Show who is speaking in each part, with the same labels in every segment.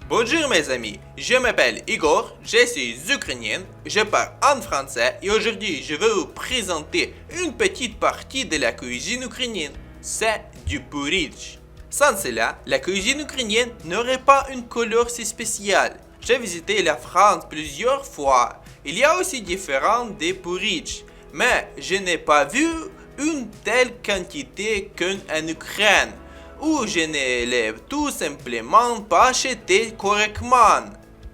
Speaker 1: Bonjour mes amis, je m'appelle Igor, je suis ukrainien, je parle en français et aujourd'hui je vais vous présenter une petite partie de la cuisine ukrainienne. C'est du porridge. Sans cela, la cuisine ukrainienne n'aurait pas une couleur si spéciale. J'ai visité la France plusieurs fois. Il y a aussi différents des porridge, mais je n'ai pas vu une telle quantité qu'en Ukraine, ou je ne l'ai tout simplement pas acheté correctement.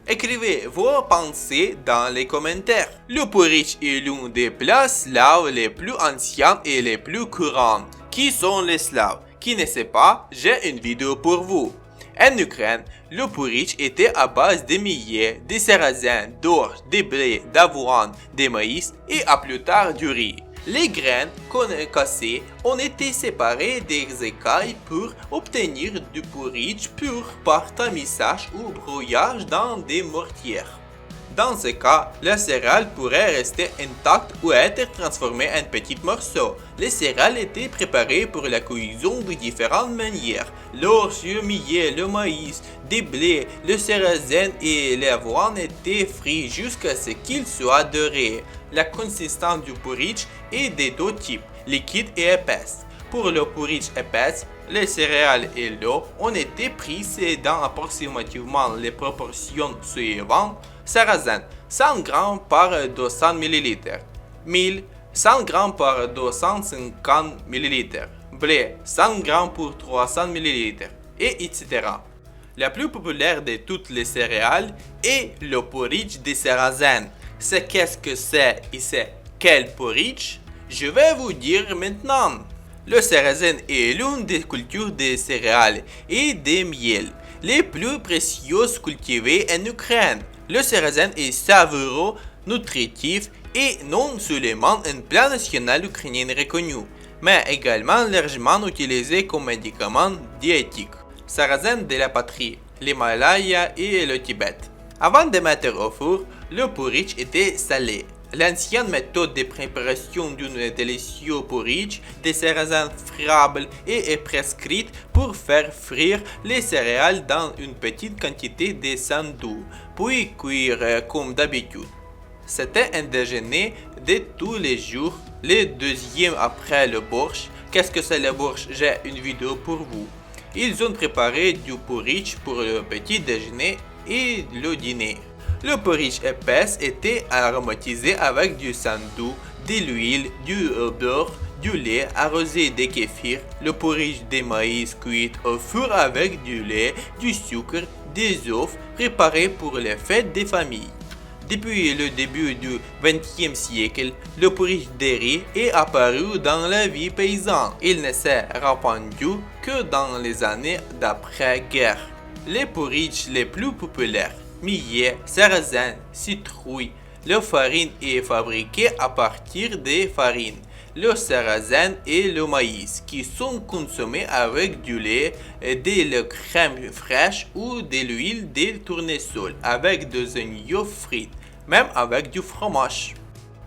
Speaker 1: Écrivez vos pensées dans les commentaires. Le porridge est l'un des plats slaves les plus anciens et les plus courants. Qui sont les Slaves? Qui ne sait pas, j'ai une vidéo pour vous. En Ukraine, le porridge était à base de millet, de sarrasin, d'orge, de blé, d'avoine, de maïs et à plus tard du riz. Les graines cassées ont été séparées des écailles pour obtenir du porridge pur par tamisage ou brouillage dans des mortières. Dans ce cas, la céréale pourrait rester intacte ou être transformée en petits morceaux. Les céréales étaient préparées pour la cuisson de différentes manières. L'orge, le millet, le maïs, des blés, le sarrasin et l'avoine étaient frits jusqu'à ce qu'ils soient dorés. La consistance du porridge est de deux types, liquide et épaisse. Pour le porridge épaisse, les céréales et l'eau ont été prises dans approximativement les proportions suivantes. Sarrasin 100 g par 200 ml, mil 100 g par 250 ml, blé 100 g pour 300 ml, et etc. La plus populaire de toutes les céréales est le porridge de sarrasin. C'est qu'est-ce que c'est et c'est quel porridge? Je vais vous dire maintenant. Le sarrasin est l'une des cultures des céréales et des miels les plus précieuses cultivées en Ukraine. Le sarrasin est savoureux, nutritif et non seulement un plat national ukrainien reconnu, mais également largement utilisé comme médicament diététique. Sarrasin de la patrie, l'Himalaya et le Tibet. Avant de mettre au four, le porridge était salé. L'ancienne méthode de préparation d'un délicieux porridge de sarrasin friable est prescrite pour faire frire les céréales dans une petite quantité de sang doux, puis cuire comme d'habitude. C'était un déjeuner de tous les jours, le deuxième après le borscht. Qu'est-ce que c'est le borscht? J'ai une vidéo pour vous. Ils ont préparé du porridge pour le petit déjeuner et le dîner. Le porridge épaisse était aromatisé avec du sang doux, de l'huile, du beurre, du lait arrosé de kéfir, le porridge de maïs cuit au four avec du lait, du sucre, des œufs préparés pour les fêtes des familles. Depuis le début du XXe siècle, le porridge de riz est apparu dans la vie paysanne. Il ne s'est répandu que dans les années d'après-guerre. Les porridges les plus populaires, millet, sarrasin, citrouille. La farine est fabriquée à partir des farines, le sarrasin et le maïs, qui sont consommés avec du lait, de la crème fraîche ou de l'huile de tournesol, avec des oignons frits, même avec du fromage.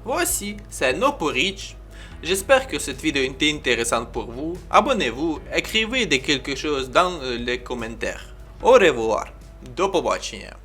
Speaker 1: Voici, c'est nos porridge. J'espère que cette vidéo était intéressante pour vous. Abonnez-vous, écrivez quelque chose dans les commentaires. Au revoir. До побачення.